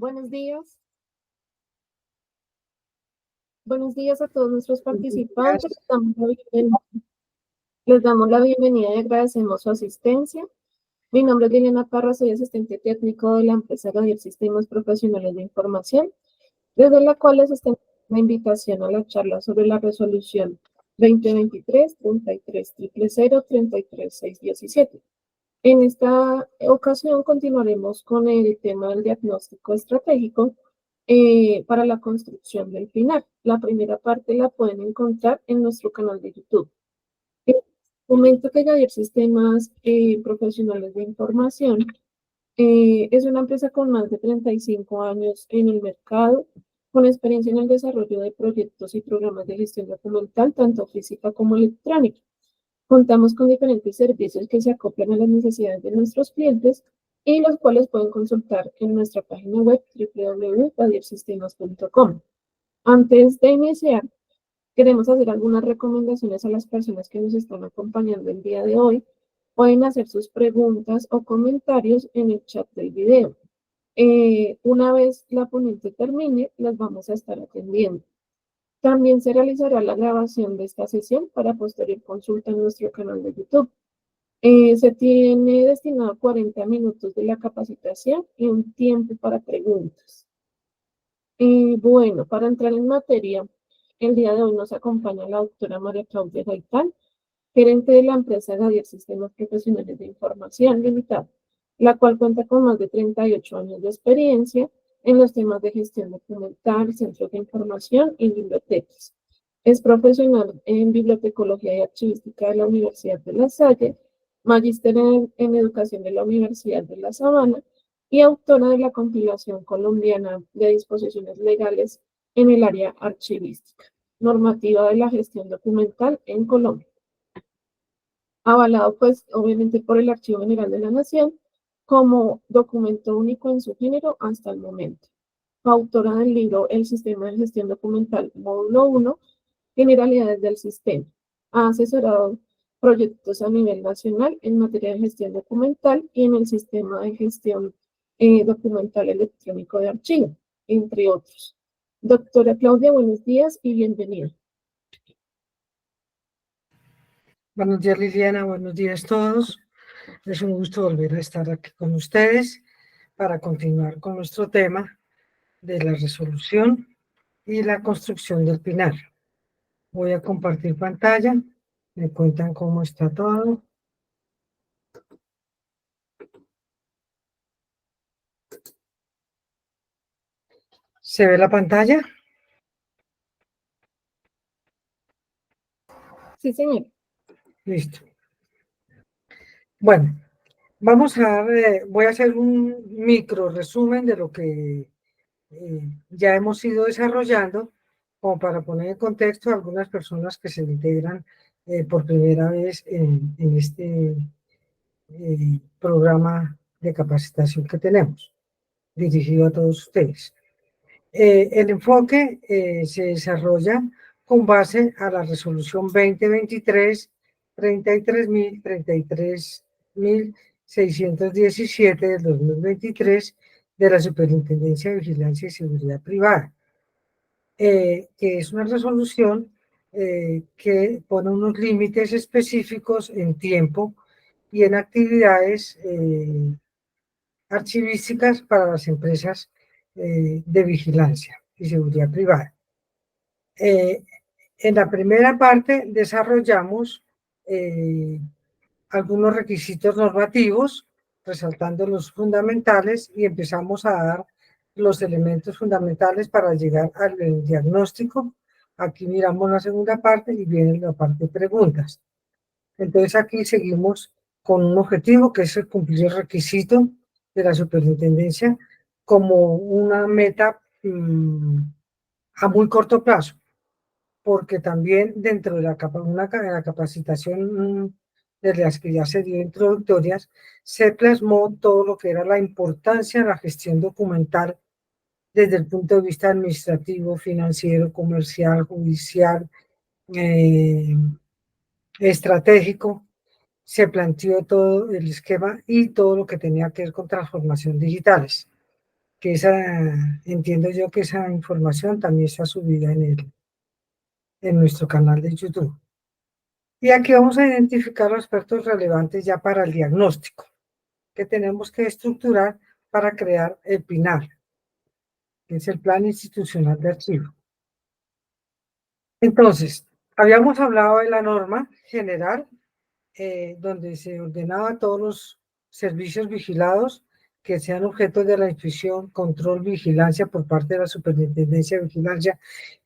Buenos días. Buenos días a todos nuestros participantes. Les damos la bienvenida y agradecemos su asistencia. Mi nombre es Liliana Parra, soy asistente técnico de la empresa Gadier Sistemas Profesionales de Información, desde la cual les extendemos la invitación a la charla sobre la resolución 2023-33-000-33617. En esta ocasión continuaremos con el tema del diagnóstico estratégico para la construcción del PINAR. La primera parte la pueden encontrar en nuestro canal de YouTube. Comento que Gadier Sistemas Profesionales de Información es una empresa con más de 35 años en el mercado, con experiencia en el desarrollo de proyectos y programas de gestión documental, tanto física como electrónica. Contamos con diferentes servicios que se acoplan a las necesidades de nuestros clientes y los cuales pueden consultar en nuestra página web www.gadiersistemas.com. Antes de iniciar, queremos hacer algunas recomendaciones a las personas que nos están acompañando el día de hoy. Pueden hacer sus preguntas o comentarios en el chat del video. Una vez la ponente termine, las vamos a estar atendiendo. También se realizará la grabación de esta sesión para posterior consulta en nuestro canal de YouTube. Se tiene destinado 40 minutos de la capacitación y un tiempo para preguntas. Bueno, para entrar en materia, el día de hoy nos acompaña la doctora María Claudia Gaitán, gerente de la empresa Gadier Sistemas Profesionales de Información Limitada, la cual cuenta con más de 38 años de experiencia en los temas de gestión documental, centros de información y bibliotecas. Es profesional en bibliotecología y archivística de la Universidad de La Salle, magíster en educación de la Universidad de La Sabana y autora de la compilación colombiana de disposiciones legales en el área archivística, normativa de la gestión documental en Colombia. Avalado, pues, obviamente por el Archivo General de la Nación como documento único en su género hasta el momento. Autora del libro El Sistema de Gestión Documental, módulo 1, Generalidades del Sistema. Ha asesorado proyectos a nivel nacional en materia de gestión documental y en el sistema de gestión documental electrónico de archivo, entre otros. Doctora Claudia, buenos días y bienvenida. Buenos días, Liliana, buenos días a todos. Es un gusto volver a estar aquí con ustedes para continuar con nuestro tema de la resolución y la construcción del PINAR. Voy a compartir pantalla, me cuentan cómo está todo. ¿Se ve la pantalla? Sí, señor. Listo. Bueno, vamos a voy a hacer un micro resumen de lo que ya hemos ido desarrollando, como para poner en contexto a algunas personas que se integran por primera vez en este programa de capacitación que tenemos, dirigido a todos ustedes. El enfoque se desarrolla con base a la resolución 2023 33.617 del 2023 de la Superintendencia de Vigilancia y Seguridad Privada, que es una resolución que pone unos límites específicos en tiempo y en actividades archivísticas para las empresas de vigilancia y seguridad privada. En la primera parte desarrollamos algunos requisitos normativos, resaltando los fundamentales, y empezamos a dar los elementos fundamentales para llegar al diagnóstico. Aquí miramos la segunda parte y viene la parte de preguntas. Entonces aquí seguimos con un objetivo que es cumplir el requisito de la superintendencia como una meta a muy corto plazo, porque también dentro de la capacitación de las que ya se dio introductorias, se plasmó todo lo que era la importancia de la gestión documental desde el punto de vista administrativo, financiero, comercial, judicial, estratégico. Se planteó todo el esquema y todo lo que tenía que ver con transformación digitales, que entiendo yo que esa información también está subida en nuestro canal de YouTube. Y aquí vamos a identificar los aspectos relevantes ya para el diagnóstico que tenemos que estructurar para crear el PINAR, que es el Plan Institucional de Archivo. Entonces, habíamos hablado de la norma general, donde se ordenaba todos los servicios vigilados que sean objetos de la inspección, control, vigilancia por parte de la Superintendencia de Vigilancia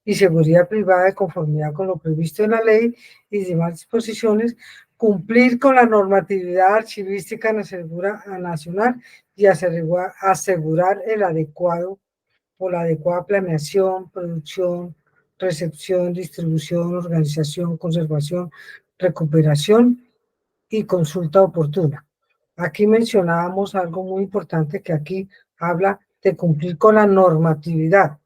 y Seguridad Privada de conformidad con lo previsto en la ley y demás disposiciones, cumplir con la normatividad archivística nacional y asegurar el adecuado o la adecuada planeación, producción, recepción, distribución, organización, conservación, recuperación y consulta oportuna. Aquí mencionábamos algo muy importante que aquí habla de cumplir con la normatividad.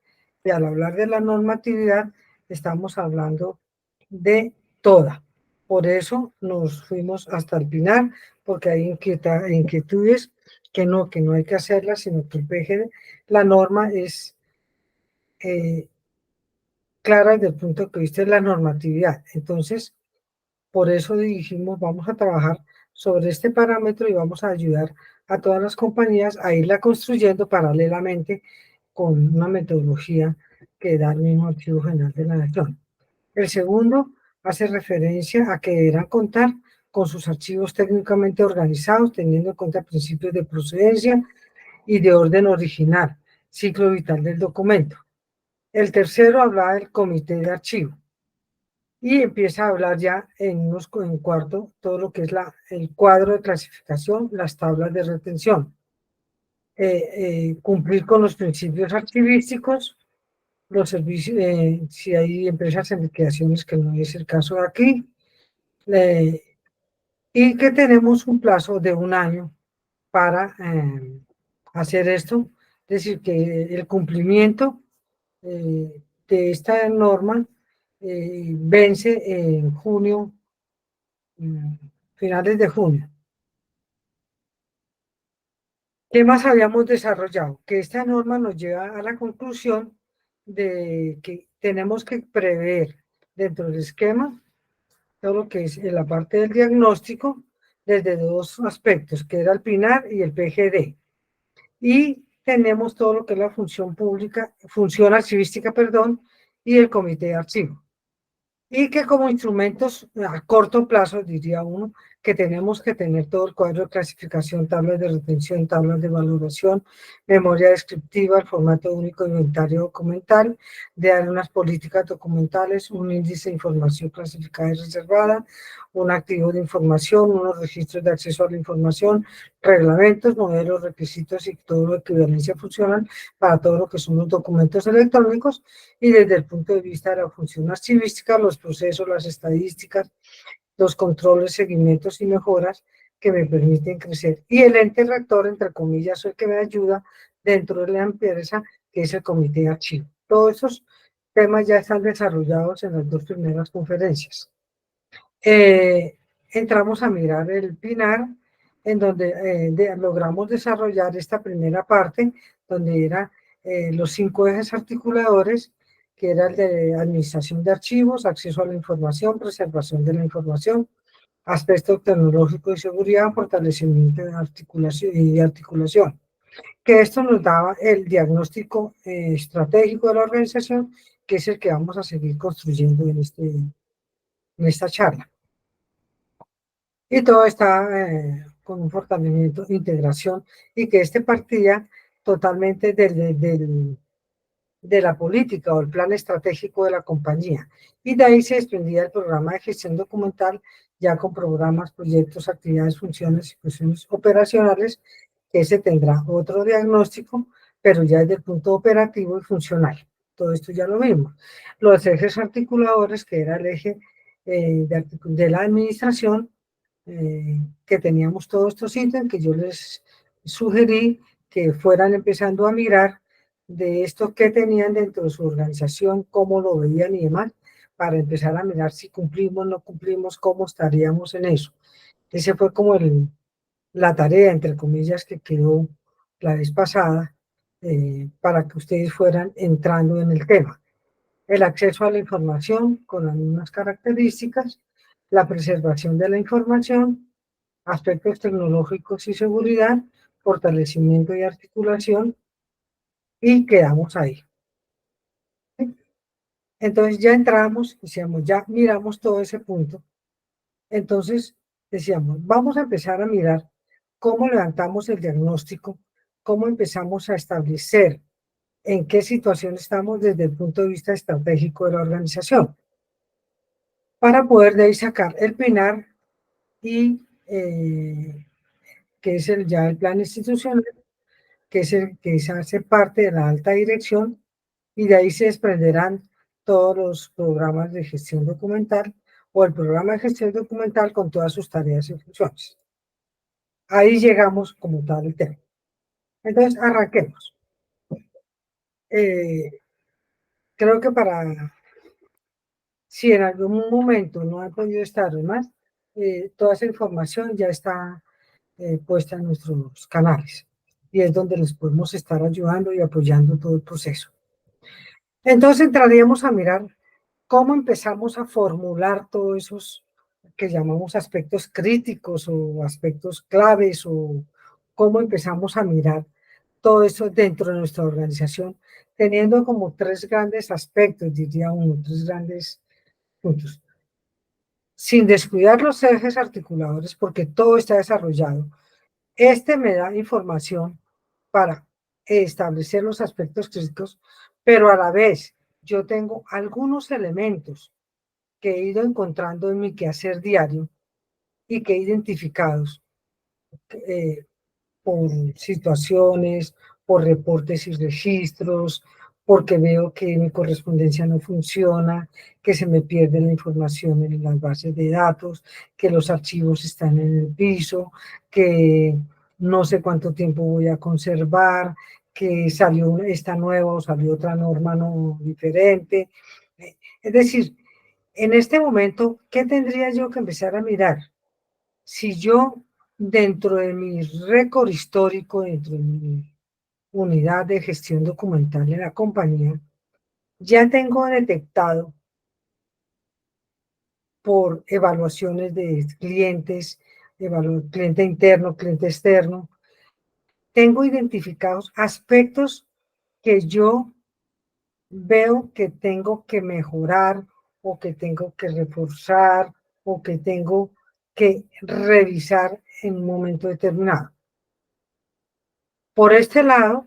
Y al hablar de la normatividad, estamos hablando de toda. Por eso nos fuimos hasta el final, porque hay inquietudes que no hay que hacerlas, sino que el PGD, la norma es clara desde el punto de vista de la normatividad. Entonces, por eso dijimos, vamos a trabajar sobre este parámetro y vamos a ayudar a todas las compañías a irla construyendo paralelamente con una metodología que da el mismo Archivo General de la Nación. El segundo hace referencia a que deberán contar con sus archivos técnicamente organizados, teniendo en cuenta principios de procedencia y de orden original, ciclo vital del documento. El tercero hablaba del comité de archivo. Y empieza a hablar ya en cuarto todo lo que es el cuadro de clasificación, las tablas de retención. Cumplir con los principios archivísticos, los servicios, si hay empresas en liquidaciones, que no es el caso de aquí, y que tenemos un plazo de 1 año para hacer esto, es decir, que el cumplimiento de esta norma vence en junio, finales de junio. ¿Qué más habíamos desarrollado? Que esta norma nos lleva a la conclusión de que tenemos que prever dentro del esquema todo lo que es la parte del diagnóstico desde 2 aspectos, que era el PINAR y el PGD. Y tenemos todo lo que es la función archivística, perdón, y el comité de archivo. Y que como instrumentos a corto plazo, diría uno, que tenemos que tener todo el cuadro de clasificación, tablas de retención, tablas de valoración, memoria descriptiva, el formato único de inventario documental, de dar unas políticas documentales, un índice de información clasificada y reservada, un activo de información, unos registros de acceso a la información, reglamentos, modelos, requisitos y todo lo equivalencia funcional para todo lo que son los documentos electrónicos, y desde el punto de vista de la función archivística, los procesos, las estadísticas, los controles, seguimientos y mejoras que me permiten crecer. Y el ente rector, entre comillas, el que me ayuda dentro de la empresa, que es el comité de archivo. Todos esos temas ya están desarrollados en las 2 primeras conferencias. Entramos a mirar el PINAR, en donde logramos desarrollar esta primera parte, donde eran los 5 ejes articuladores, que era el de administración de archivos, acceso a la información, preservación de la información, aspecto tecnológico y seguridad, fortalecimiento de articulación, que esto nos daba el diagnóstico estratégico de la organización, que es el que vamos a seguir construyendo en esta charla. Y todo está con un fortalecimiento, integración, y que partía totalmente de la política o el plan estratégico de la compañía. Y de ahí se desprendía el programa de gestión documental, ya con programas, proyectos, actividades, funciones y cuestiones operacionales, que ese tendrá otro diagnóstico, pero ya desde el punto operativo y funcional. Todo esto ya lo vimos. Los ejes articuladores, que era el eje de la administración, que teníamos todos estos ítems, que yo les sugerí que fueran empezando a mirar de esto que tenían dentro de su organización, cómo lo veían y demás, para empezar a mirar si cumplimos, no cumplimos, cómo estaríamos en eso. Ese fue como la tarea, entre comillas, que quedó la vez pasada, para que ustedes fueran entrando en el tema. El acceso a la información con las mismas características, la preservación de la información, aspectos tecnológicos y seguridad, fortalecimiento y articulación, y quedamos ahí. Entonces ya entramos, decíamos, ya miramos todo ese punto. Entonces decíamos, vamos a empezar a mirar cómo levantamos el diagnóstico, cómo empezamos a establecer en qué situación estamos desde el punto de vista estratégico de la organización, para poder de ahí sacar el PINAR y que es ya el plan institucional, que es el que se hace parte de la alta dirección, y de ahí se desprenderán todos los programas de gestión documental o el programa de gestión documental con todas sus tareas y funciones. Ahí llegamos como tal el tema. Entonces, arranquemos. Creo que si en algún momento no ha podido estar más, toda esa información ya está puesta en nuestros canales y es donde les podemos estar ayudando y apoyando todo el proceso. Entonces entraríamos a mirar cómo empezamos a formular todos esos que llamamos aspectos críticos o aspectos claves, o cómo empezamos a mirar todo eso dentro de nuestra organización, teniendo como tres grandes aspectos, diría uno, tres grandes puntos. Sin descuidar los ejes articuladores, porque todo está desarrollado. Este me da información para establecer los aspectos críticos, pero a la vez yo tengo algunos elementos que he ido encontrando en mi quehacer diario y que he identificados por situaciones, por reportes y registros, porque veo que mi correspondencia no funciona, que se me pierde la información en las bases de datos, que los archivos están en el piso, que no sé cuánto tiempo voy a conservar, que salió esta nueva o salió otra norma no diferente. Es decir, en este momento, ¿qué tendría yo que empezar a mirar? Si yo, dentro de mi récord histórico, dentro de mi unidad de gestión documental en la compañía, ya tengo detectado por evaluaciones de clientes, cliente interno, cliente externo, tengo identificados aspectos que yo veo que tengo que mejorar o que tengo que reforzar o que tengo que revisar en un momento determinado. Por este lado,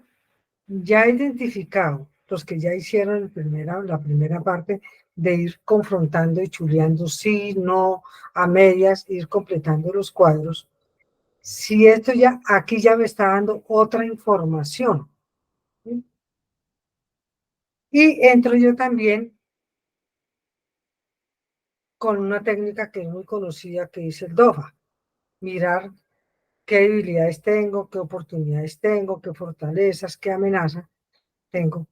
ya he identificado los que ya hicieron la primera parte de ir confrontando y chuleando sí, no, a medias, ir completando los cuadros. Si esto ya, aquí ya me está dando otra información. ¿Sí? Y entro yo también con una técnica que es muy conocida, que es el DOFA. Mirar qué debilidades tengo, qué oportunidades tengo, qué fortalezas, qué amenazas tengo.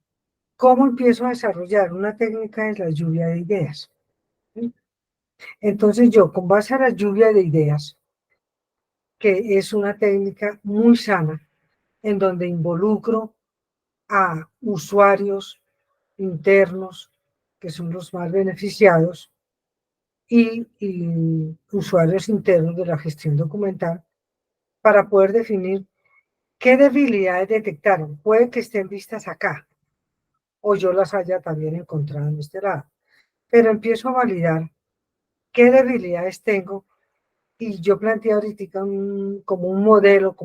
¿Cómo empiezo a desarrollar una técnica de la lluvia de ideas? ¿Sí? Entonces yo, con base a la lluvia de ideas, que es una técnica muy sana, en donde involucro a usuarios internos, que son los más beneficiados, y usuarios internos de la gestión documental, para poder definir qué debilidades detectaron. Puede que estén vistas acá, o yo las haya también encontrado en este lado, pero empiezo a validar qué debilidades tengo, y yo planteé ahorita como un modelo,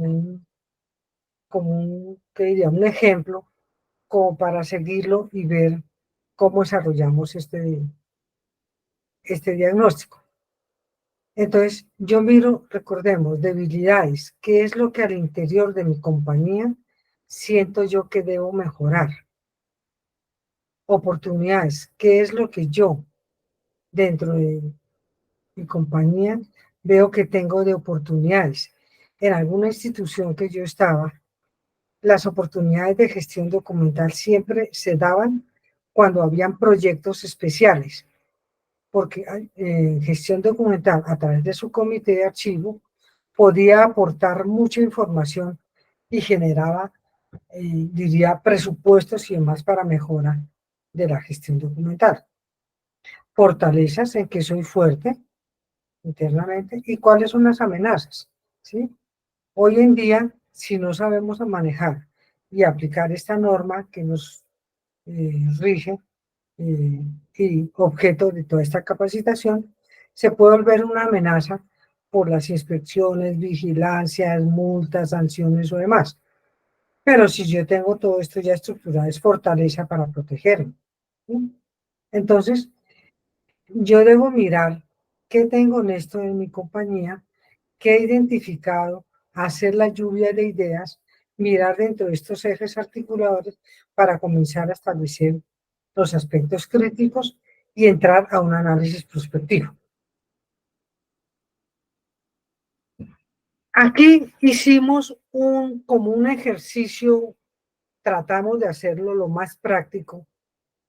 ¿qué diría? Un ejemplo, como para seguirlo y ver cómo desarrollamos este diagnóstico. Entonces, yo miro, recordemos, debilidades, qué es lo que al interior de mi compañía siento yo que debo mejorar. Oportunidades, qué es lo que yo dentro de mi compañía veo que tengo de oportunidades. En alguna institución que yo estaba, las oportunidades de gestión documental siempre se daban cuando habían proyectos especiales, porque en gestión documental, a través de su comité de archivo, podía aportar mucha información y generaba diría presupuestos y demás para mejora de la gestión documental. Fortalezas en que soy fuerte internamente y cuáles son las amenazas, ¿sí? Hoy en día, si no sabemos manejar y aplicar esta norma que nos rige eh, y objeto de toda esta capacitación, se puede volver una amenaza por las inspecciones, vigilancias, multas, sanciones o demás. Pero si yo tengo todo esto ya estructurado, es fortaleza para protegerme, ¿sí? Entonces, yo debo mirar qué tengo en esto en mi compañía, qué he identificado, hacer la lluvia de ideas, mirar dentro de estos ejes articuladores para comenzar a establecer los aspectos críticos y entrar a un análisis prospectivo. Aquí hicimos como un ejercicio, tratamos de hacerlo lo más práctico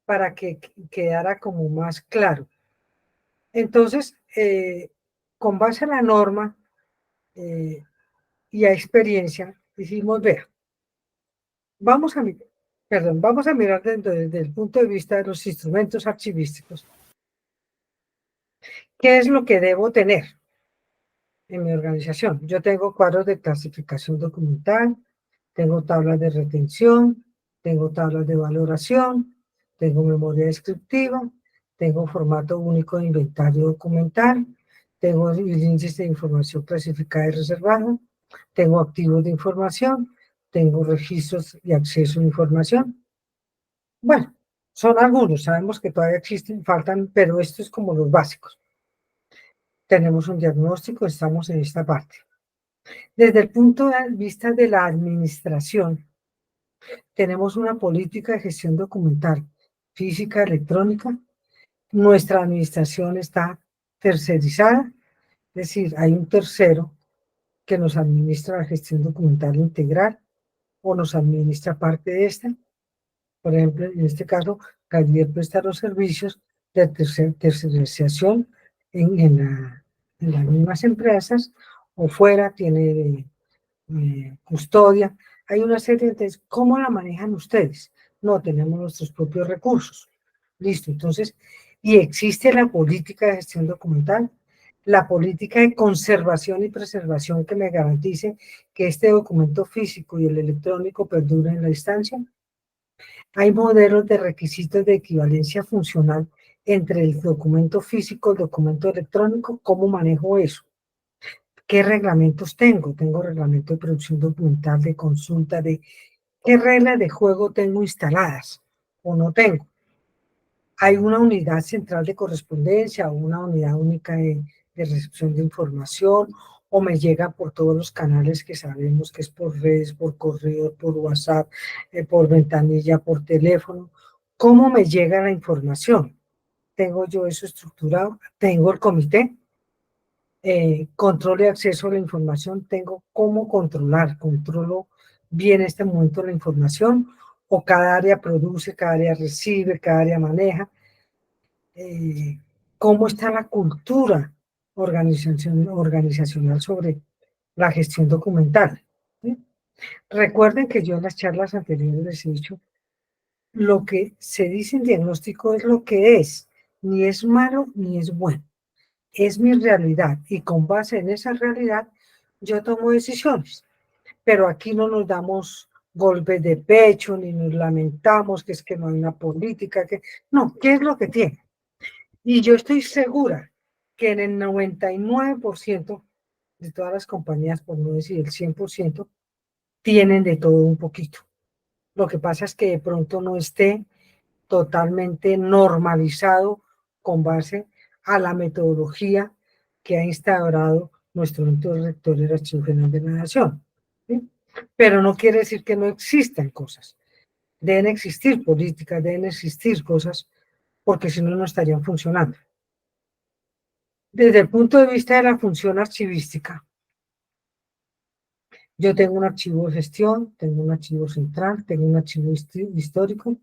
para que quedara como más claro. Entonces, con base a la norma eh, y a experiencia, dijimos, vea, vamos a, vamos a mirar desde el punto de vista de los instrumentos archivísticos, ¿qué es lo que debo tener en mi organización? Yo tengo cuadros de clasificación documental, tengo tablas de retención, tengo tablas de valoración, tengo memoria descriptiva, tengo formato único de inventario documental, tengo índices de información clasificada y reservada, tengo activos de información, tengo registros y acceso a información. Bueno, son algunos, sabemos que todavía existen, faltan, pero esto es como los básicos. Tenemos un diagnóstico, estamos en esta parte. Desde el punto de vista de la administración, tenemos una política de gestión documental, física, electrónica. Nuestra administración está tercerizada, es decir, hay un tercero que nos administra la gestión documental integral o nos administra parte de esta. Por ejemplo, en este caso, Javier presta los servicios de tercerización en las mismas empresas o fuera, tiene custodia. Hay una serie de... ¿Cómo la manejan ustedes? No, tenemos nuestros propios recursos. Listo, entonces, y existe la política de gestión documental, la política de conservación y preservación que me garantice que este documento físico y el electrónico perduren en la instancia. Hay modelos de requisitos de equivalencia funcional entre el documento físico y el documento electrónico. ¿Cómo manejo eso? ¿Qué reglamentos tengo? Tengo reglamento de producción documental, de consulta, de qué reglas de juego tengo instaladas o no tengo. Hay una unidad central de correspondencia o una unidad única de recepción de información o me llega por todos los canales que sabemos que es por redes, por correo, por WhatsApp, por ventanilla, por teléfono. ¿Cómo me llega la información? ¿Tengo yo eso estructurado? ¿Tengo el comité? Control y acceso a la información, tengo cómo controlo bien este momento la información, o cada área produce, cada área recibe, cada área maneja, cómo está la cultura organizacional sobre la gestión documental, ¿sí? Recuerden que yo en las charlas anteriores les he dicho, lo que se dice en diagnóstico es lo que es, ni es malo ni es bueno. Es mi realidad y con base en esa realidad yo tomo decisiones, pero aquí no nos damos golpes de pecho ni nos lamentamos que es que no hay una política, que no, ¿qué es lo que tiene? Y yo estoy segura que en el 99% de todas las compañías, por no decir el 100%, tienen de todo un poquito. Lo que pasa es que de pronto no esté totalmente normalizado con base a la metodología que ha instaurado nuestro ente rector del Archivo General de la Nación, ¿sí? Pero no quiere decir que no existan cosas. Deben existir políticas, deben existir cosas, porque si no, no estarían funcionando. Desde el punto de vista de la función archivística, yo tengo un archivo de gestión, tengo un archivo central, tengo un archivo histórico.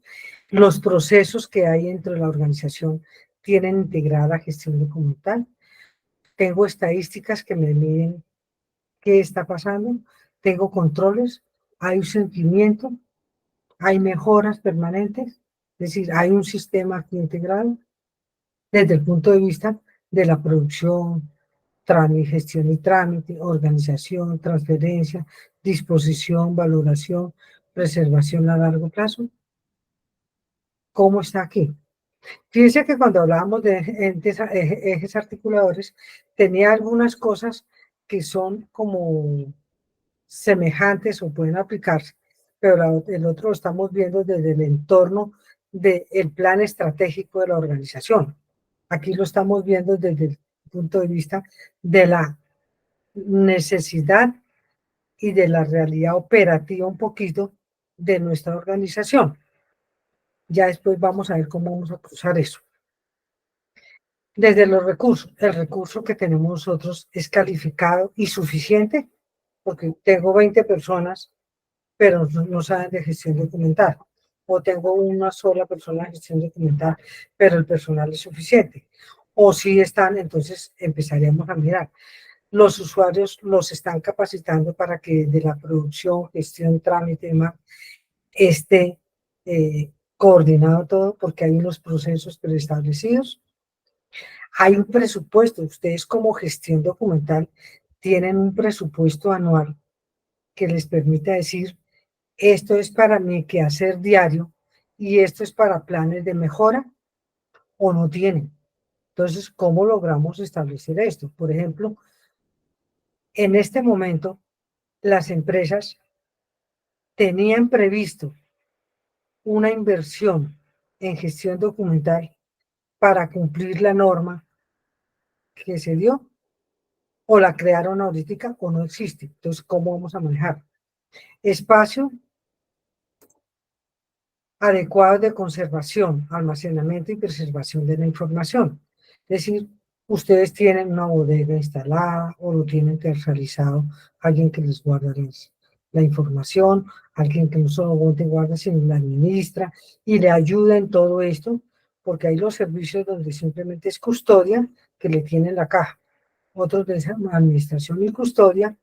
Los procesos que hay dentro de la organización tienen integrada la gestión documental. Tengo estadísticas que me miden qué está pasando. Tengo controles. hay un sentimiento, hay mejoras permanentes, es decir, hay un sistema aquí integrado desde el punto de vista de la producción, gestión y trámite, organización, transferencia, disposición, valoración, preservación a largo plazo. ¿Cómo está aquí? Fíjense que cuando hablábamos de ejes articuladores, tenía algunas cosas que son como semejantes o pueden aplicarse, pero el otro lo estamos viendo desde el entorno del plan estratégico de la organización. Aquí lo estamos viendo desde el punto de vista de la necesidad y de la realidad operativa un poquito de nuestra organización. Ya después vamos a ver cómo vamos a cruzar eso. Desde los recursos, el recurso que tenemos nosotros es calificado y suficiente, porque tengo 20 personas, pero no saben de gestión documental. O tengo una sola persona de gestión documental, pero el personal es suficiente. O si están, entonces empezaríamos a mirar. Los usuarios los están capacitando para que de la producción, gestión, trámite y demás esté coordinado todo, porque hay unos procesos preestablecidos. Hay un presupuesto. Ustedes como gestión documental tienen un presupuesto anual que les permite decir, esto es para mi quehacer diario y esto es para planes de mejora, o no tienen. Entonces, ¿cómo logramos establecer esto? Por ejemplo, en este momento, las empresas tenían previsto una inversión en gestión documental para cumplir la norma que se dio, o la crearon ahorita o no existe. Entonces, ¿cómo vamos a manejar? Espacio adecuado de conservación, almacenamiento y preservación de la información. Es decir, ustedes tienen una bodega instalada o lo tienen tercerizado, alguien que les guarda la información, alguien que no solo te guarda, sino la administra y le ayuda en todo esto, porque hay los servicios donde simplemente es custodia que le tienen la caja, otros de administración y custodia,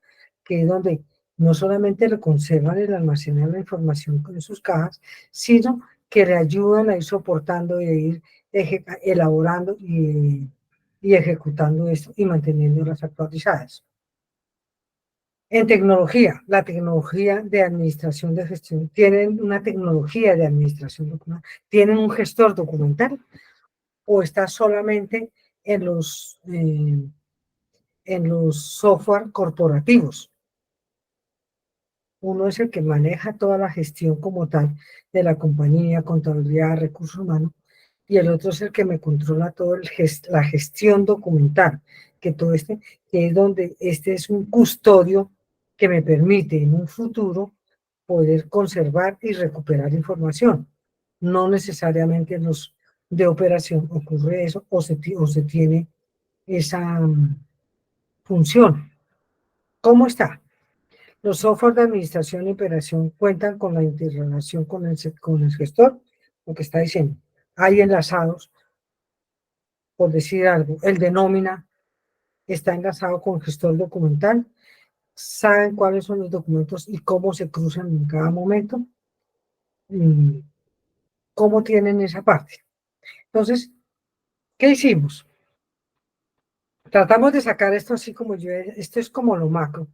que es donde no solamente le conservan el almacenar la información con sus cajas, sino que le ayudan a ir soportando y a ir elaborando y ejecutando esto y manteniéndolas actualizadas. En tecnología, la tecnología de administración de gestión, tienen una tecnología de administración documental, tienen un gestor documental, o está solamente en los software corporativos. Uno es el que maneja toda la gestión como tal de la compañía, contabilidad, recursos humanos, y el otro es el que me controla todo la gestión documental, que todo que es donde este es un custodio que me permite en un futuro poder conservar y recuperar información. No necesariamente en los de operación ocurre eso, o se tiene esa función. ¿Cómo está? Los software de administración y operación cuentan con la integración con el gestor, lo que está diciendo. Hay enlazados, por decir algo, el de nómina está enlazado con gestor documental, saben cuáles son los documentos y cómo se cruzan en cada momento, y cómo tienen esa parte. Entonces, ¿qué hicimos? Tratamos de sacar esto así como esto es como lo macro,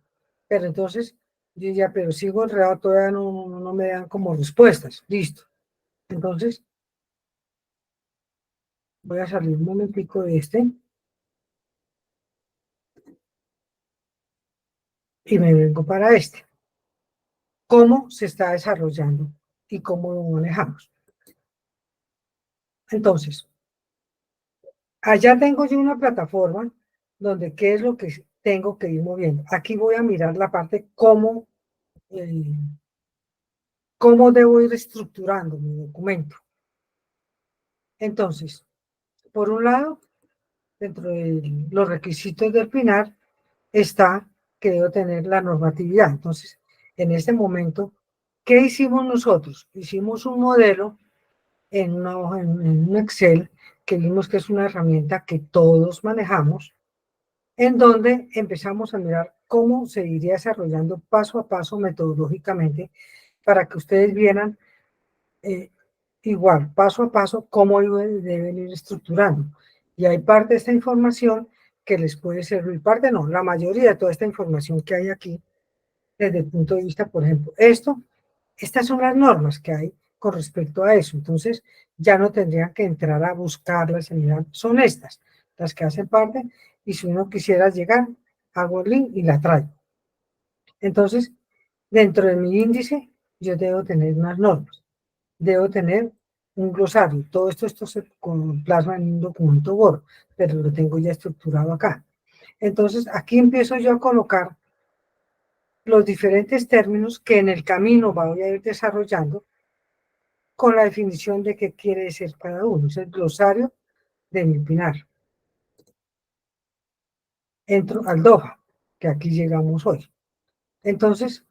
pero entonces yo ya, pero sigo enredado, todavía no me dan como respuestas, listo. Entonces, voy a salir un momentico de y me vengo para este. ¿Cómo se está desarrollando y cómo lo manejamos? Entonces, allá tengo yo una plataforma donde qué es lo que tengo que ir moviendo. Aquí voy a mirar la parte cómo debo ir estructurando mi documento. Entonces, por un lado, dentro de los requisitos del PINAR está que debo tener la normatividad. Entonces, en este momento, ¿qué hicimos nosotros? Hicimos un modelo en un Excel, que vimos que es una herramienta que todos manejamos, en donde empezamos a mirar cómo se iría desarrollando paso a paso metodológicamente para que ustedes vieran igual, paso a paso, cómo deben ir estructurando. Y hay parte de esta información que les puede servir, parte no, la mayoría de toda esta información que hay aquí, desde el punto de vista, por ejemplo, estas son las normas que hay con respecto a eso. Entonces, ya no tendrían que entrar a buscarlas, son estas, las que hacen parte, y si uno quisiera llegar, hago el link y la traigo. Entonces, dentro de mi índice, yo debo tener unas normas, debo tener un glosario. Todo esto se plasma en un documento Word, pero lo tengo ya estructurado acá. Entonces, aquí empiezo yo a colocar los diferentes términos que en el camino voy a ir desarrollando con la definición de qué quiere decir cada uno. Es el glosario de mi pinar. Entro al DOJA, que aquí llegamos hoy. Entonces,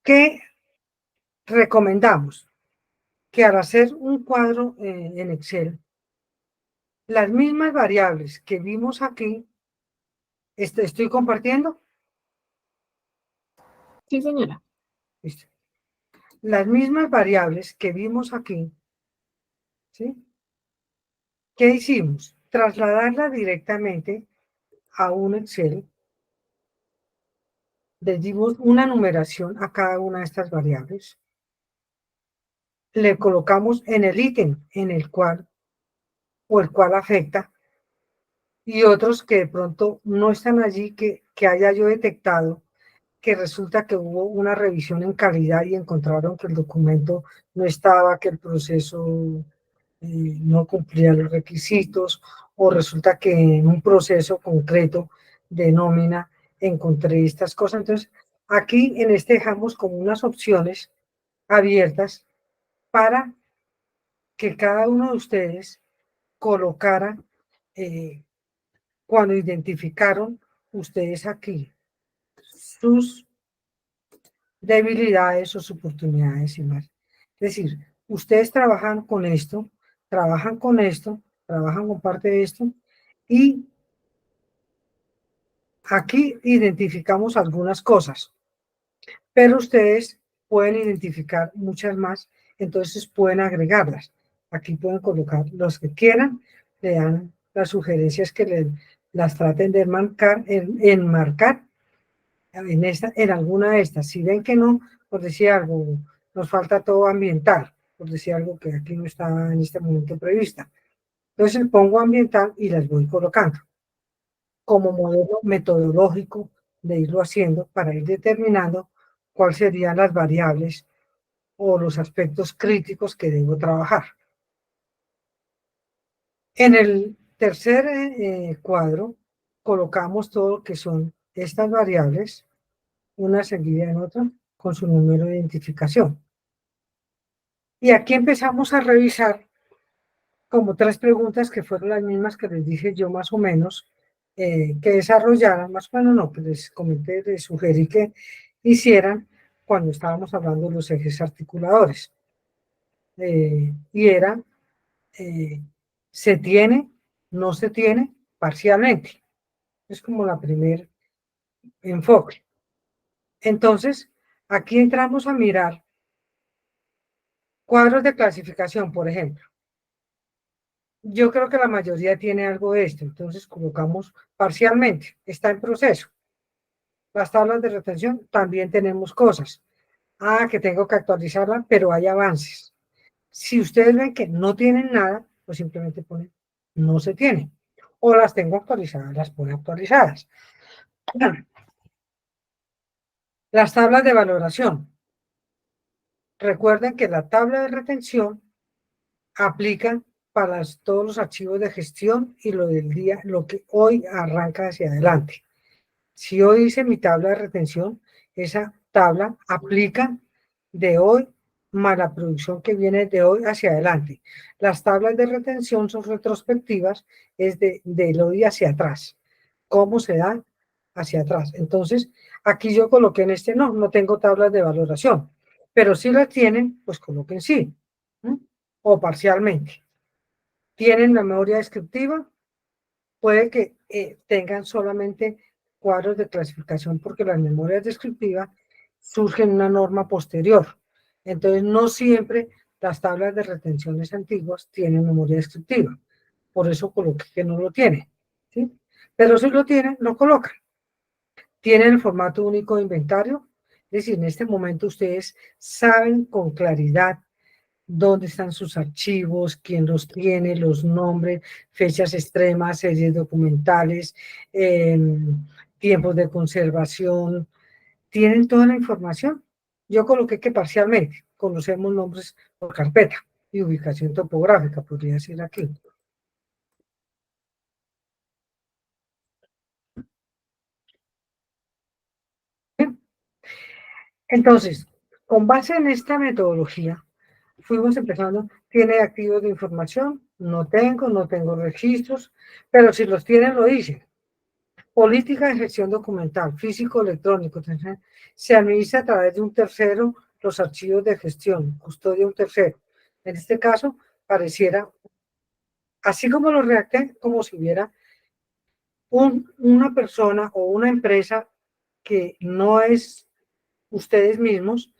¿qué recomendamos? Que al hacer un cuadro en Excel, las mismas variables que vimos aquí, ¿estoy compartiendo? Sí, señora. ¿Listo? Las mismas variables que vimos aquí, ¿sí? ¿Qué hicimos? Trasladarlas directamente a un Excel. Le dimos una numeración a cada una de estas variables. Le colocamos en el ítem en el cual o el cual afecta y otros que de pronto no están allí que haya yo detectado que resulta que hubo una revisión en calidad y encontraron que el documento no estaba, que el proceso no cumplía los requisitos, o resulta que en un proceso concreto de nómina encontré estas cosas. Entonces, aquí en este dejamos como unas opciones abiertas para que cada uno de ustedes colocara cuando identificaron ustedes aquí sus debilidades, sus oportunidades y más. Es decir, ustedes trabajan con esto, trabajan con esto, trabajan con parte de esto y aquí identificamos algunas cosas, pero ustedes pueden identificar muchas más, entonces pueden agregarlas. Aquí pueden colocar los que quieran, le dan las sugerencias que las traten de enmarcar en alguna de estas. Si ven que no, por decir algo, nos falta todo ambiental, por decir algo que aquí no está en este momento prevista. Entonces pongo ambiental y las voy colocando como modelo metodológico de irlo haciendo para ir determinando cuáles serían las variables o los aspectos críticos que debo trabajar. En el tercer cuadro colocamos todo lo que son estas variables, una seguida en otra, con su número de identificación. Y aquí empezamos a revisar como 3 preguntas que fueron las mismas que les dije yo más o menos, que desarrollaran, más o menos no, que les comenté, les sugerí que hicieran cuando estábamos hablando de los ejes articuladores. Y era, ¿se tiene? ¿No se tiene? Parcialmente. Es como la primer enfoque. Entonces, aquí entramos a mirar cuadros de clasificación, por ejemplo. Yo creo que la mayoría tiene algo de esto, entonces colocamos parcialmente, está en proceso. Las tablas de retención también tenemos cosas. Que tengo que actualizarla, pero hay avances. Si ustedes ven que no tienen nada, pues simplemente ponen no se tienen. O las tengo actualizadas, las ponen actualizadas. Las tablas de valoración. Recuerden que la tabla de retención aplica para todos los archivos de gestión y lo del día, lo que hoy arranca hacia adelante. Si hoy hice mi tabla de retención, esa tabla aplica de hoy más la producción que viene de hoy hacia adelante. Las tablas de retención son retrospectivas, es del hoy hacia atrás. ¿Cómo se da hacia atrás? Entonces, aquí yo coloqué en este no tengo tablas de valoración, pero si las tienen, pues coloquen sí, o parcialmente. ¿Tienen la memoria descriptiva? Puede que tengan solamente cuadros de clasificación porque las memorias descriptivas surgen en una norma posterior. Entonces, no siempre las tablas de retenciones antiguas tienen memoria descriptiva. Por eso coloqué que no lo tiene, ¿sí? Pero si lo tienen, lo colocan. Tienen el formato único de inventario, es decir, en este momento ustedes saben con claridad dónde están sus archivos, quién los tiene, los nombres, fechas extremas, series documentales, tiempos de conservación, tienen toda la información. Yo coloqué que parcialmente conocemos nombres por carpeta y ubicación topográfica, podría decir aquí. Entonces, con base en esta metodología, fuimos empezando, ¿tiene activos de información? No tengo registros, pero si los tienen, lo dicen. Política de gestión documental, físico electrónico, se administra a través de un tercero los archivos de gestión, custodia un tercero. En este caso, pareciera, así como lo redacté, como si hubiera una persona o una empresa que no es ustedes mismos,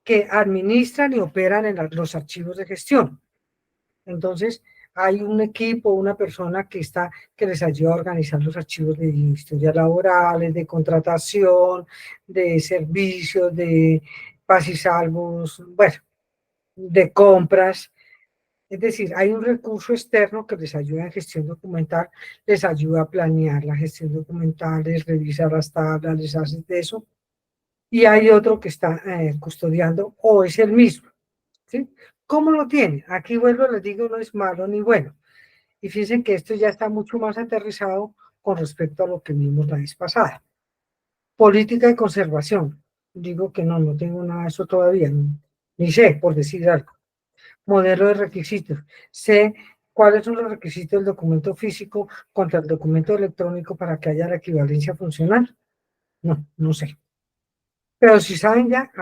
que administran y operan en los archivos de gestión. Entonces, hay un equipo, una persona que les ayuda a organizar los archivos de historias laborales, de contratación, de servicios, de paz y salvos, bueno, de compras. Es decir, hay un recurso externo que les ayuda en gestión documental, les ayuda a planear la gestión documental, les revisa las tablas, les hace eso. Y hay otro que está custodiando o es el mismo. ¿Sí? ¿Cómo lo tiene? Aquí vuelvo, les digo, no es malo ni bueno. Y fíjense que esto ya está mucho más aterrizado con respecto a lo que vimos la vez pasada. Política de conservación. Digo que no tengo nada de eso todavía, ni sé, por decir algo. Modelo de requisitos. Sé cuáles son los requisitos del documento físico contra el documento electrónico para que haya la equivalencia funcional. No sé. Pero si saben ya,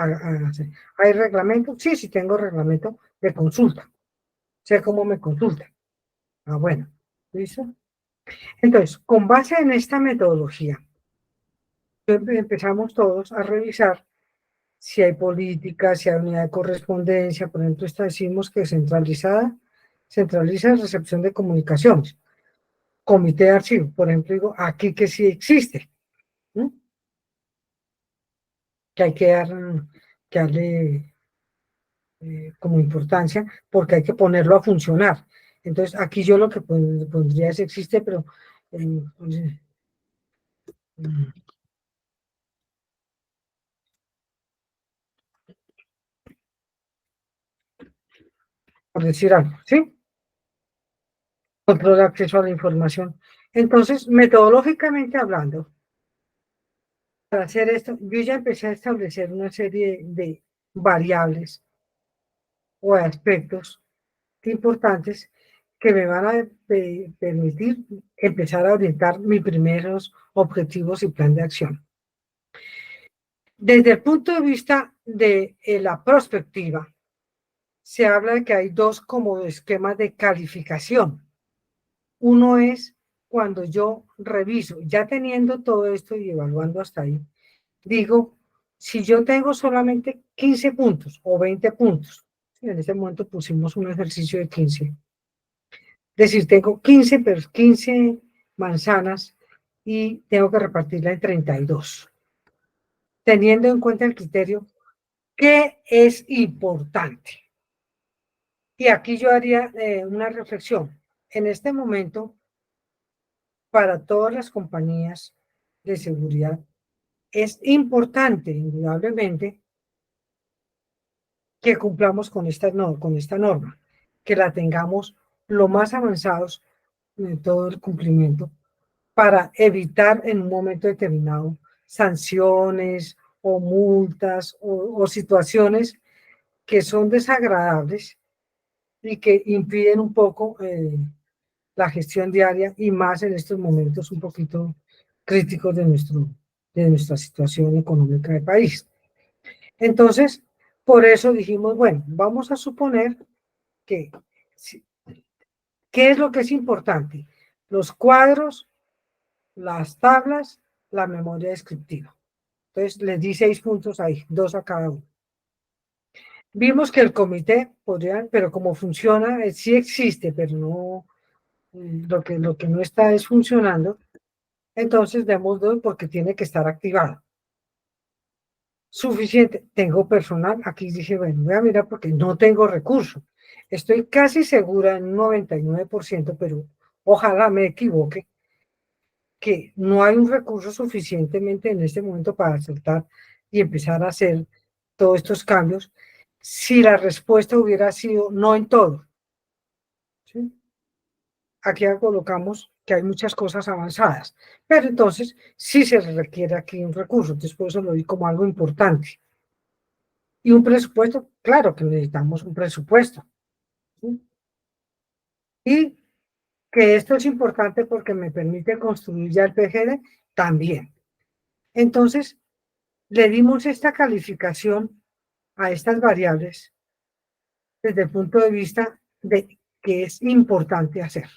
¿hay reglamento? Sí, tengo reglamento de consulta. Sé cómo me consulta. Ah, bueno. ¿Listo? Entonces, con base en esta metodología, empezamos todos a revisar si hay política, si hay unidad de correspondencia. Por ejemplo, esta decimos que centraliza recepción de comunicaciones. Comité de archivo, por ejemplo, digo aquí que sí existe, ¿no? Que hay que darle como importancia, porque hay que ponerlo a funcionar. Entonces, aquí yo lo que pondría es existe, pero pues, por decir algo, ¿sí? Control de acceso a la información. Entonces, metodológicamente hablando, para hacer esto, yo ya empecé a establecer una serie de variables o aspectos importantes que me van a permitir empezar a orientar mis primeros objetivos y plan de acción. Desde el punto de vista de la prospectiva, se habla de que hay dos como esquemas de calificación. Uno es cuando yo reviso, ya teniendo todo esto y evaluando hasta ahí, digo, si yo tengo solamente 15 puntos o 20 puntos, en este momento pusimos un ejercicio de 15, es decir, tengo 15 manzanas y tengo que repartirla en 32, teniendo en cuenta el criterio que es importante. Y aquí yo haría una reflexión. En este momento, para todas las compañías de seguridad, es importante, indudablemente, que cumplamos con esta norma, que la tengamos lo más avanzados en todo el cumplimiento para evitar en un momento determinado sanciones o multas o situaciones que son desagradables y que impiden un poco la gestión diaria y más en estos momentos un poquito críticos de nuestra situación económica del país. Entonces, por eso dijimos, bueno, vamos a suponer que, ¿qué es lo que es importante? Los cuadros, las tablas, la memoria descriptiva. Entonces, les di 6 puntos ahí, 2 a cada uno. Vimos que el comité podría, pero como funciona, sí existe, pero no, lo que no está es funcionando. Entonces, demos 2 porque tiene que estar activado. Suficiente, tengo personal, aquí dije, bueno, voy a mirar porque no tengo recursos. Estoy casi segura en un 99%, pero ojalá me equivoque, que no hay un recurso suficientemente en este momento para aceptar y empezar a hacer todos estos cambios, si la respuesta hubiera sido no en todo. ¿Sí? Aquí ya colocamos que hay muchas cosas avanzadas, pero entonces sí se requiere aquí un recurso, entonces por eso lo vi como algo importante. Y un presupuesto, claro que necesitamos un presupuesto. ¿Sí? Y que esto es importante porque me permite construir ya el PGD también. Entonces, le dimos esta calificación a estas variables desde el punto de vista de que es importante hacer.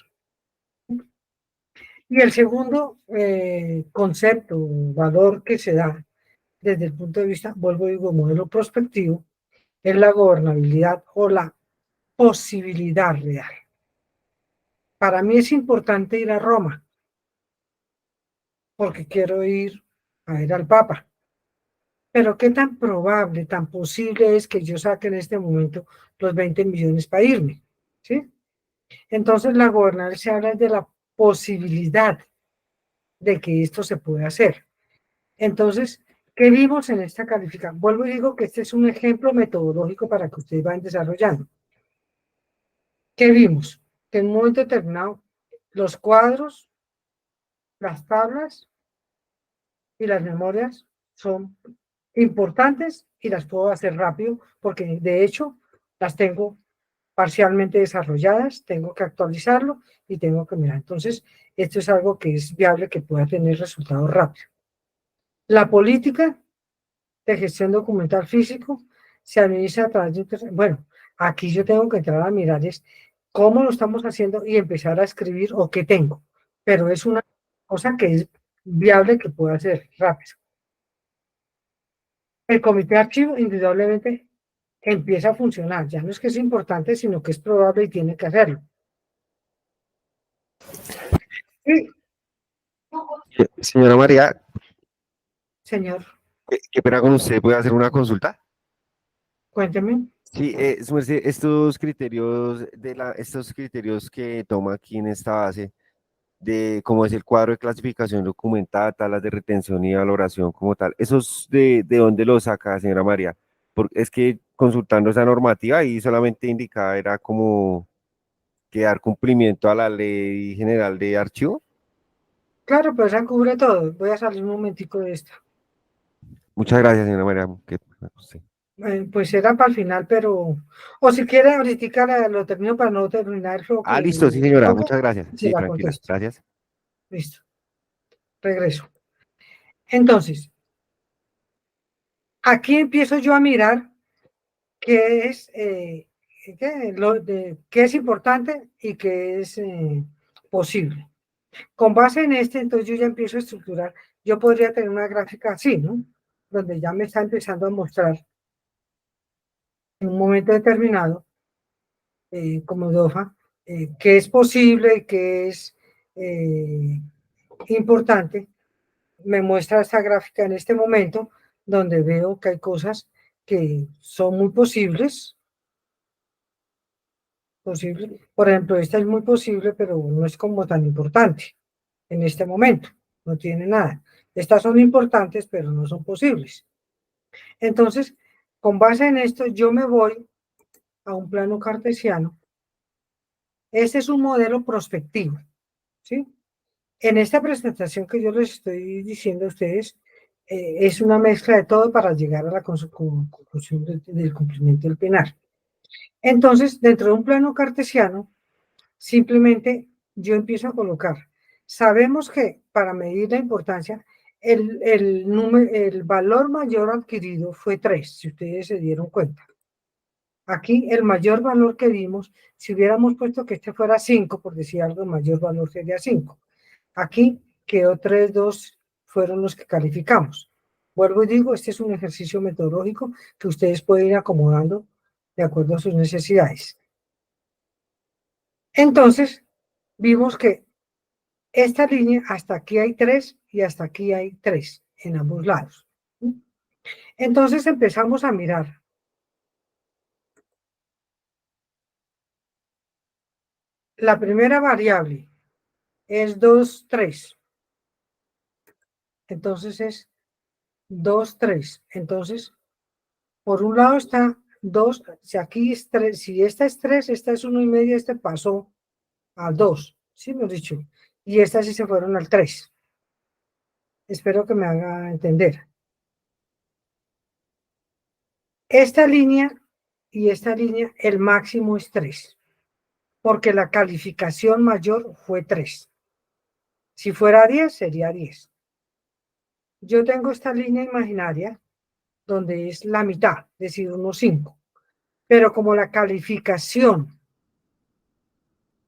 Y el segundo concepto, valor que se da desde el punto de vista, vuelvo a digo, modelo prospectivo, es la gobernabilidad o la posibilidad real. Para mí es importante ir a Roma, porque quiero ir a ver al Papa. Pero qué tan probable, tan posible es que yo saque en este momento los 20 millones para irme, ¿sí? Entonces la gobernanza habla de la posibilidad de que esto se pueda hacer. Entonces, ¿qué vimos en esta calificación? Vuelvo y digo que este es un ejemplo metodológico para que ustedes vayan desarrollando. ¿Qué vimos? Que en un momento determinado los cuadros, las tablas y las memorias son importantes y las puedo hacer rápido porque de hecho las tengo parcialmente desarrolladas, tengo que actualizarlo y tengo que mirar. Entonces, esto es algo que es viable que pueda tener resultados rápidos. La política de gestión documental físico se administra a través de... Bueno, aquí yo tengo que entrar a mirar es cómo lo estamos haciendo y empezar a escribir o qué tengo. Pero es una cosa que es viable que pueda ser rápido. El comité de archivo indudablemente empieza a funcionar. Ya no es que es importante, sino que es probable y tiene que hacerlo. Sí, Señora María, señor, qué pena con usted, ¿puede hacer una consulta? cuénteme. Sí, su merced, estos criterios estos criterios que toma aquí en esta base, de cómo es el cuadro de clasificación documental, tablas de retención y valoración como tal, ¿esos de dónde los saca, señora María? Porque es que consultando esa normativa y solamente indicaba era como que dar cumplimiento a la ley general de archivo. Claro, pero esa cubre todo. Voy a salir un momentico de esto. Muchas gracias, señora María. Sí. Pues era para el final, pero... O si quiere, ahorita lo termino para no terminar lo Ah, que listo, sí, me señora, toca. muchas gracias. Se Sí, la tranquila, contesto. gracias. Listo. Regreso. Entonces, aquí empiezo yo a mirar qué es, qué es importante y qué es posible. Con base en este, entonces yo ya empiezo a estructurar. Yo podría tener una gráfica así, ¿no? Donde ya me está empezando a mostrar en un momento determinado, como DOFA, qué es posible, qué es importante. Me muestra esta gráfica en este momento, donde veo que hay cosas que son muy posibles. Por ejemplo, esta es muy posible, pero no es como tan importante en este momento. No tiene nada. Estas son importantes, pero no son posibles. Entonces, con base en esto, yo me voy a un plano cartesiano. Este es un modelo prospectivo, ¿sí? En esta presentación que yo les estoy diciendo a ustedes, es una mezcla de todo para llegar a la conclusión del cumplimiento del penal. Entonces, dentro de un plano cartesiano, simplemente yo empiezo a colocar. Sabemos que para medir la importancia, el valor mayor adquirido fue 3, si ustedes se dieron cuenta. Aquí el mayor valor que dimos, si hubiéramos puesto que este fuera 5, por decir algo, el mayor valor sería 5. Aquí quedó 3, 2 fueron los que calificamos. Vuelvo y digo, este es un ejercicio metodológico que ustedes pueden ir acomodando de acuerdo a sus necesidades. Entonces, vimos que esta línea, hasta aquí hay 3 y hasta aquí hay 3 en ambos lados. Entonces empezamos a mirar. La primera variable es 2, 3. Entonces es 2, 3. Entonces, por un lado está 2, si aquí es 3, si esta es 3, esta es 1,5, este pasó a 2, ¿sí me he dicho? Y estas sí se fueron al 3. Espero que me haga entender. Esta línea y esta línea, el máximo es 3, porque la calificación mayor fue 3. Si fuera 10, sería 10. Yo tengo esta línea imaginaria, donde es la mitad, es decir, unos 5. Pero como la calificación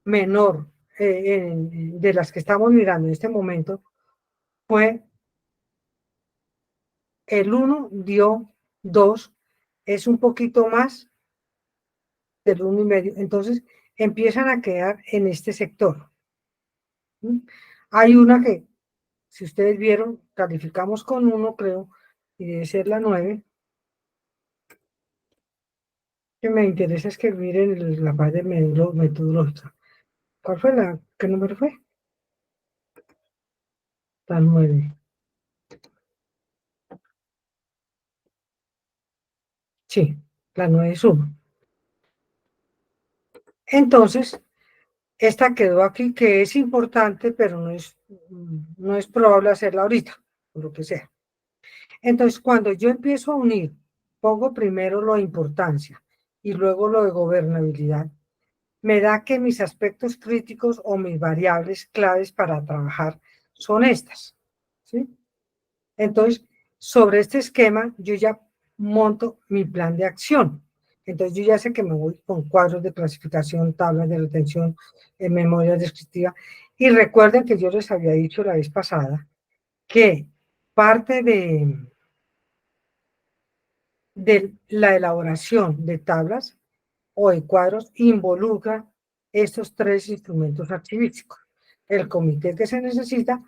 menor de las que estamos mirando en este momento fue el 1 dio 2, es un poquito más del 1,5, entonces empiezan a quedar en este sector. Hay una que, si ustedes vieron, calificamos con 1, creo, y debe ser la 9, que me interesa es que miren la parte metodológica. ¿Cuál fue la? ¿Qué número fue? La 9. Sí, la 9 es 1. Entonces, esta quedó aquí, que es importante, pero no es probable hacerla ahorita, por lo que sea. Entonces, cuando yo empiezo a unir, pongo primero lo de importancia y luego lo de gobernabilidad, me da que mis aspectos críticos o mis variables claves para trabajar son estas, ¿sí? Entonces, sobre este esquema, yo ya monto mi plan de acción. Entonces, yo ya sé que me voy con cuadros de clasificación, tablas de retención, memoria descriptiva. Y recuerden que yo les había dicho la vez pasada que parte de la elaboración de tablas o de cuadros involucra estos 3 instrumentos archivísticos. El comité que se necesita,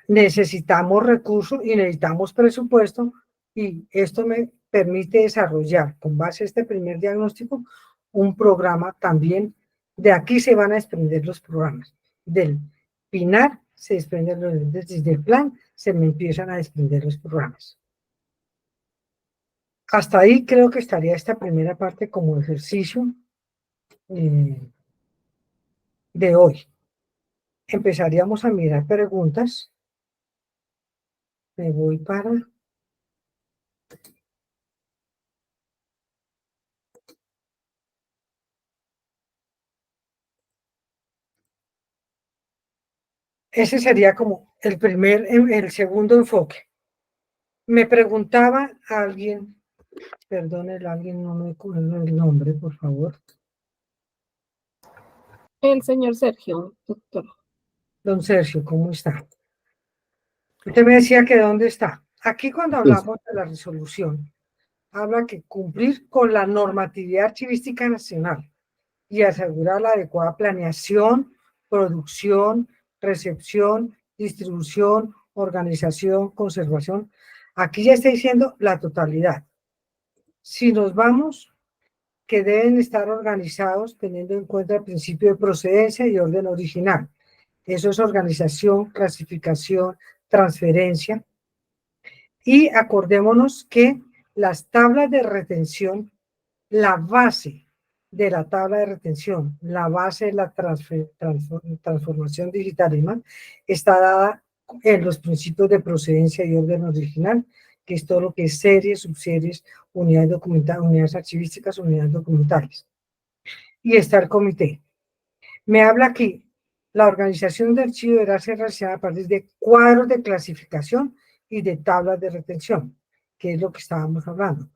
necesitamos recursos y necesitamos presupuesto, y esto me permite desarrollar, con base a este primer diagnóstico, un programa también. De aquí se van a desprender los programas. Del PINAR se desprenden los, desde el plan se me empiezan a desprender los programas. Hasta ahí creo que estaría esta primera parte como ejercicio de hoy. Empezaríamos a mirar preguntas. Me voy para... Ese sería como el segundo enfoque. Me preguntaba alguien, perdone, alguien no me acuerdo el nombre, por favor. El señor Sergio, doctor. Don Sergio, ¿cómo está? Usted me decía que ¿dónde está? Aquí cuando hablamos de la resolución, habla que cumplir con la normatividad archivística nacional y asegurar la adecuada planeación, producción, recepción, distribución, organización, conservación. Aquí ya está diciendo la totalidad. Si nos vamos, que deben estar organizados teniendo en cuenta el principio de procedencia y orden original. Eso es organización, clasificación, transferencia. Y acordémonos que las tablas de retención, la base de la tabla de retención, la base de la transformación digital y más, está dada en los principios de procedencia y orden original, que es todo lo que es series, subseries, unidades documentales, unidades archivísticas, unidades documentales. Y está el comité. Me habla aquí, la organización de archivo deberá ser realizada a partir de cuadros de clasificación y de tablas de retención, que es lo que estábamos hablando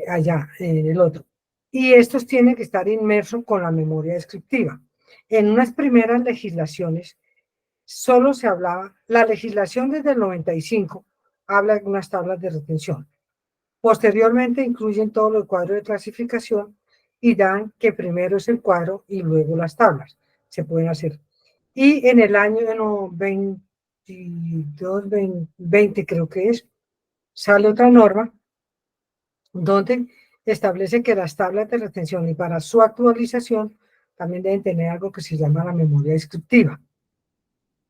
allá en el otro. Y estos tienen que estar inmersos con la memoria descriptiva. En unas primeras legislaciones solo se hablaba, la legislación desde el 95 habla de unas tablas de retención. Posteriormente incluyen todo el cuadro de clasificación y dan que primero es el cuadro y luego las tablas. Se pueden hacer. Y en el año 22, 20 creo que es, sale otra norma donde establece que las tablas de retención y para su actualización también deben tener algo que se llama la memoria descriptiva.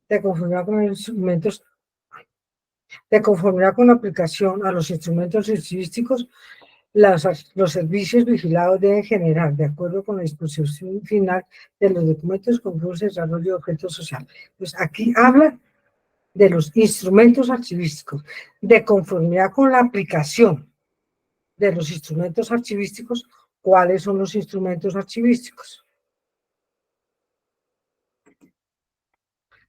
De conformidad con los instrumentos, de conformidad con la aplicación a los instrumentos estadísticos, los servicios vigilados deben generar, de acuerdo con la disposición final de los documentos, con de desarrollo de objetos sociales. Entonces, aquí habla de los instrumentos archivísticos, de conformidad con la aplicación de los instrumentos archivísticos. ¿Cuáles son los instrumentos archivísticos?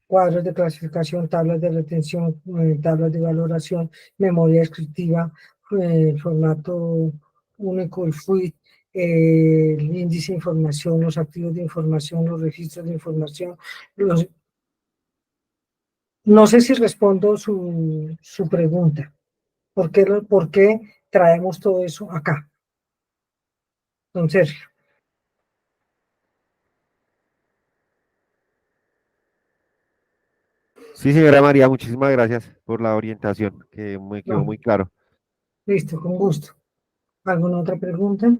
Cuadros de clasificación, tablas de retención, tablas de valoración, memoria descriptiva, formato único, el FUID, el índice de información, los activos de información, los registros de información. No sé si respondo su pregunta. ¿Por qué traemos todo eso acá? Don Sergio. Sí, señora María, muchísimas gracias por la orientación, que me quedó No, muy claro. listo, con gusto. ¿Alguna otra pregunta?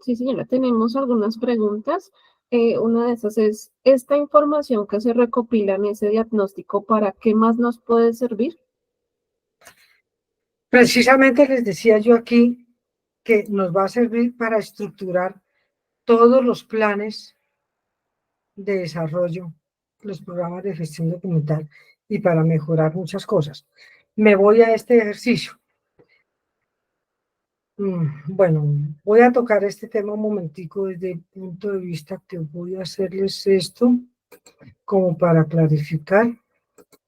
Sí, señora, tenemos algunas preguntas. Una de esas es, ¿esta información que se recopila en ese diagnóstico, para qué más nos puede servir? Precisamente les decía yo aquí que nos va a servir para estructurar todos los planes de desarrollo, los programas de gestión documental y para mejorar muchas cosas. Me voy a este ejercicio. Bueno, voy a tocar este tema un momentico desde el punto de vista que voy a hacerles esto como para clarificar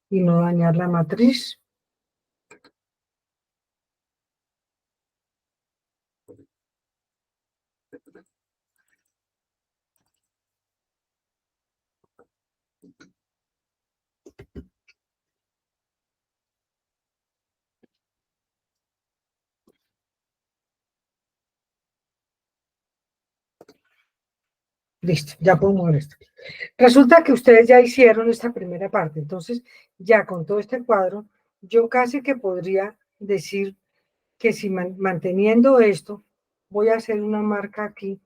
y no dañar la matriz. Listo, ya puedo mover esto. Resulta que ustedes ya hicieron esta primera parte, entonces ya con todo este cuadro, yo casi que podría decir que si manteniendo esto, voy a hacer una marca aquí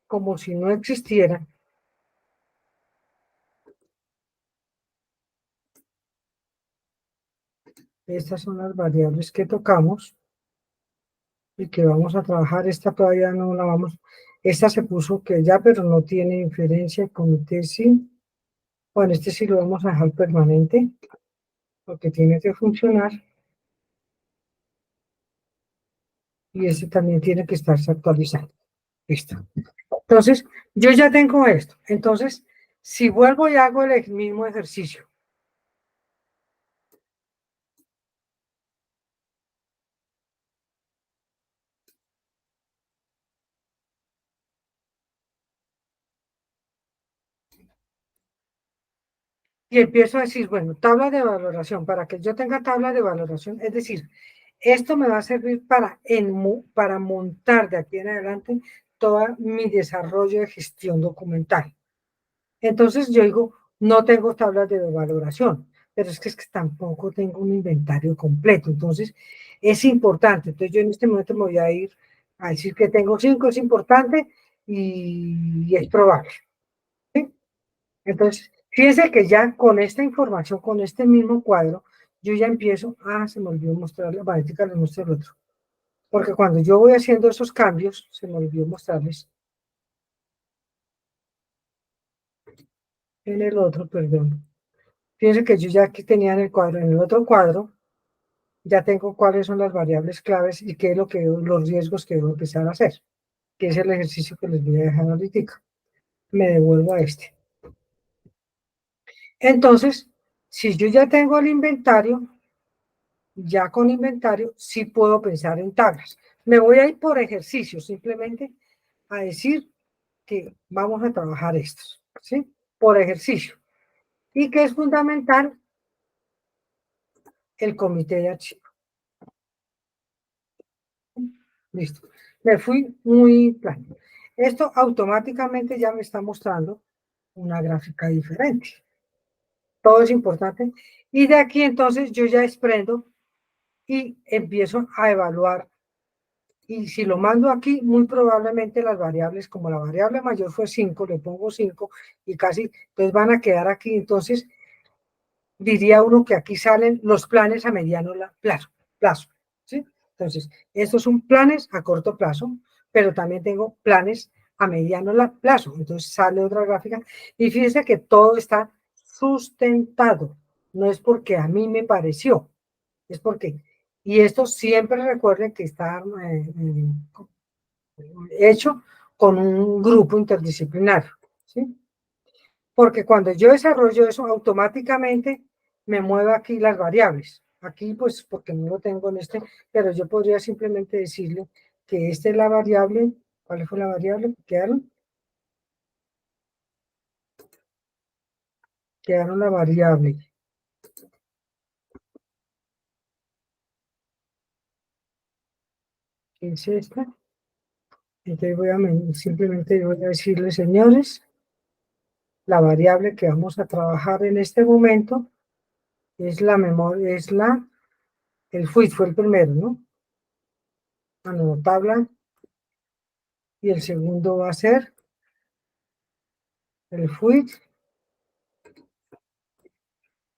como si no existiera. Estas son las variables que tocamos y que vamos a trabajar. Esta todavía no la vamos, esta se puso que ya, pero no tiene inferencia con este sí. Bueno, este sí lo vamos a dejar permanente porque tiene que funcionar. Y este también tiene que estarse actualizando. Listo. Entonces, yo ya tengo esto. Entonces, si vuelvo y hago el mismo ejercicio, y empiezo a decir, bueno, tabla de valoración, para que yo tenga tabla de valoración, es decir, esto me va a servir para montar de aquí en adelante todo mi desarrollo de gestión documental. Entonces yo digo, no tengo tablas de valoración, pero es que tampoco tengo un inventario completo. Entonces es importante. Entonces yo en este momento me voy a ir a decir que tengo 5, es importante y es probable. ¿Sí? Entonces, fíjense que ya con esta información, con este mismo cuadro, yo ya empiezo, se me olvidó mostrarles, ahorita les muestro el otro, porque cuando yo voy haciendo esos cambios, se me olvidó mostrarles en el otro, perdón. Fíjense que yo ya aquí tenía en el cuadro, en el otro cuadro, ya tengo cuáles son las variables claves y qué es lo que los riesgos que debo empezar a hacer, que es el ejercicio que les voy a dejar ahorita. Me devuelvo a este. Entonces, si yo ya tengo el inventario, Ya con inventario sí puedo pensar en tablas. Me voy a ir por ejercicio, simplemente a decir que vamos a trabajar estos, ¿sí? Por ejercicio. Y que es fundamental el comité de archivo. Listo. Me fui muy plano. Esto automáticamente ya me está mostrando una gráfica diferente. Todo es importante. Y de aquí entonces yo ya desprendo y empiezo a evaluar. Y si lo mando aquí, muy probablemente las variables, como la variable mayor fue 5, le pongo 5 y casi, pues van a quedar aquí. Entonces, diría uno que aquí salen los planes a mediano plazo, ¿sí? Entonces, estos son planes a corto plazo, pero también tengo planes a mediano plazo. Entonces, sale otra gráfica y fíjense que todo está sustentado. No es porque a mí me pareció, es porque, y esto siempre recuerden que está hecho con un grupo interdisciplinario, ¿sí? Porque cuando yo desarrollo eso, automáticamente me muevo aquí las variables. Aquí, pues, porque no lo tengo en este, pero yo podría simplemente decirle que esta es la variable. ¿Cuál fue la variable que quedaron? Quedaron la variable. ¿Qué es esta? Entonces simplemente voy a decirle, señores, la variable que vamos a trabajar en este momento es la memoria, el FUIT fue el primero, ¿no? La tabla, y el segundo va a ser el FUIT,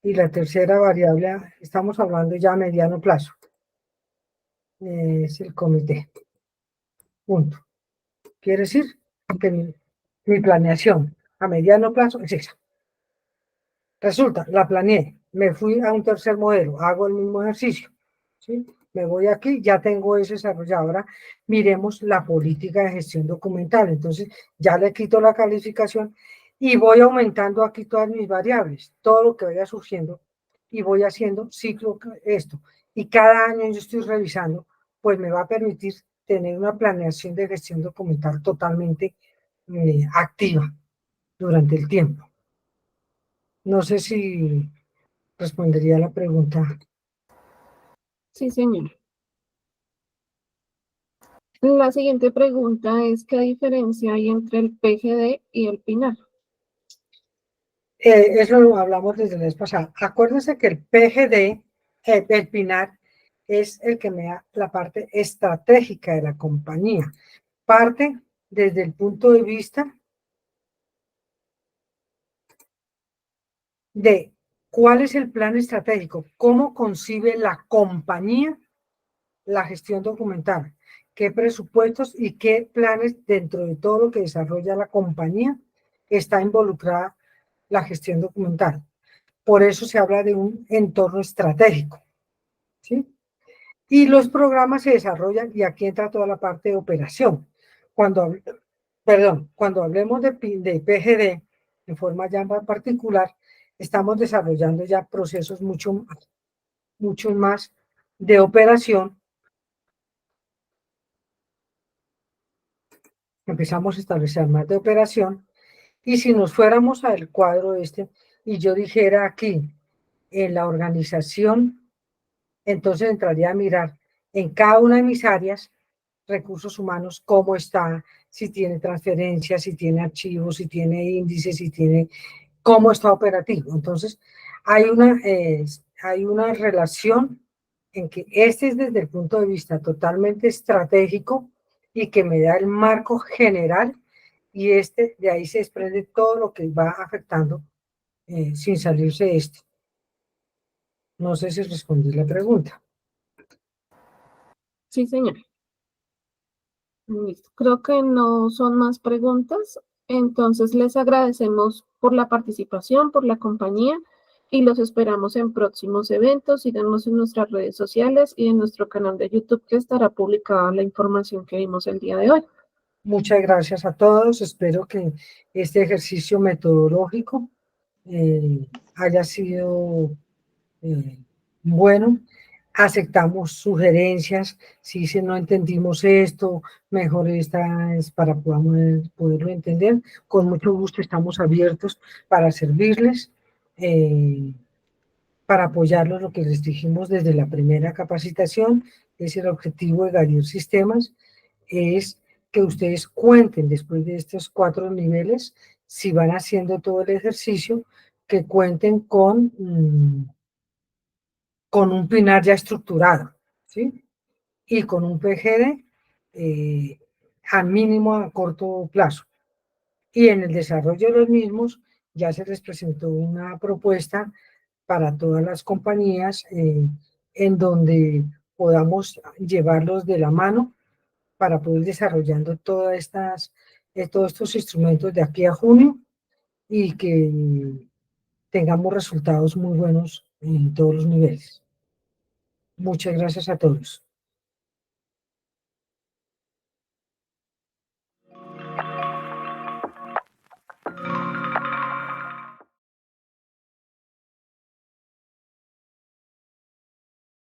y la tercera variable, estamos hablando ya a mediano plazo, es el comité, punto. Quiere decir que mi planeación a mediano plazo es esa. Resulta, la planeé, me fui a un tercer modelo, hago el mismo ejercicio, ¿sí? Me voy aquí, ya tengo eso desarrollado. Ahora miremos la política de gestión documental. Entonces, ya le quito la calificación y voy aumentando aquí todas mis variables, todo lo que vaya surgiendo, y voy haciendo ciclo esto. Y cada año yo estoy revisando, pues me va a permitir tener una planeación de gestión documental totalmente activa durante el tiempo. No sé si respondería a la pregunta. Sí, señor. La siguiente pregunta es, ¿qué diferencia hay entre el PGD y el PINAR? Eso lo hablamos desde la vez pasada. Acuérdense que el PGD, el PINAR, es el que me da la parte estratégica de la compañía. Parte desde el punto de vista de cuál es el plan estratégico, cómo concibe la compañía la gestión documental, qué presupuestos y qué planes dentro de todo lo que desarrolla la compañía está involucrada la gestión documental. Por eso se habla de un entorno estratégico, ¿sí? Y los programas se desarrollan, y aquí entra toda la parte de operación. Cuando hablemos de PGD, en forma ya más particular, estamos desarrollando ya procesos mucho más de operación. Empezamos a establecer más de operación, y si nos fuéramos al cuadro y yo dijera aquí, en la organización, entonces entraría a mirar en cada una de mis áreas, recursos humanos, cómo está, si tiene transferencias, si tiene archivos, si tiene índices, si tiene, cómo está operativo. Entonces, hay una relación en que este es desde el punto de vista totalmente estratégico y que me da el marco general, y de ahí se desprende todo lo que va afectando sin salirse de este. No sé si respondí la pregunta. Sí, señor. Listo. Creo que no son más preguntas. Entonces les agradecemos por la participación, por la compañía y los esperamos en próximos eventos. Síganos en nuestras redes sociales y en nuestro canal de YouTube, que estará publicada la información que vimos el día de hoy. Muchas gracias a todos. Espero que este ejercicio metodológico haya sido bueno. aceptamos sugerencias, si dice no entendimos esto, mejor esta es para poderlo entender. Con mucho gusto estamos abiertos para servirles, para apoyarlos, lo que les dijimos desde la primera capacitación, es el objetivo de Garier Sistemas, es que ustedes cuenten después de estos 4 niveles, si van haciendo todo el ejercicio, que cuenten con un PINAR ya estructurado, ¿sí? Y con un PGD al mínimo a corto plazo. Y en el desarrollo de los mismos ya se les presentó una propuesta para todas las compañías en donde podamos llevarlos de la mano para poder desarrollando todos estos instrumentos de aquí a junio y que tengamos resultados muy buenos en todos los niveles. Muchas gracias a todos.